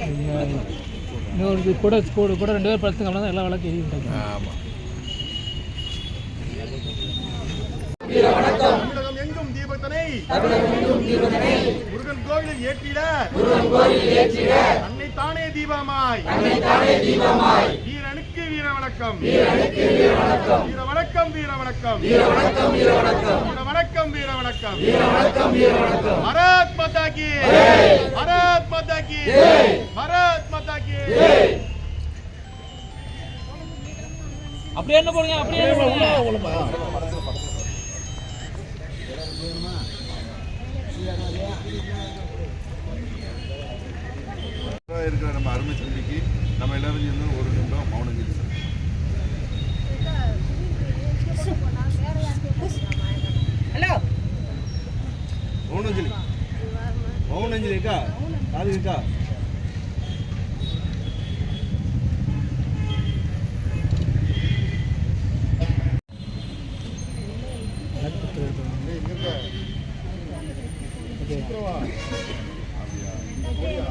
இன்னொரு கூட கூட 2 பேர் படுத்துங்க அப்படின்னா எல்லா விளக்கு எரியும். ஆமாம். தமிழகம் எங்கும் தீபத்தனை முருகன் கோவிலில் ஏற்றிட அன்னை தானே தீபமாய் வீரனுக்கு வீர வணக்கம் வீர வணக்கம் வீர வணக்கம் வீர வணக்கம் பாரத் மாதா கி பாரத் மாதா கி பாரத் மாதா கி. அப்படியே என்ன போடுங்க, அப்படியே இருக்கிற நம்ம அருமை தம்பிக்கு நம்ம எல்லாரும் சேர்ந்து ஒரு நிமிடம் மௌனஞ்சலி மௌனஞ்சலி மௌனஞ்சலி இருக்கா அது இருக்கா அப்படியா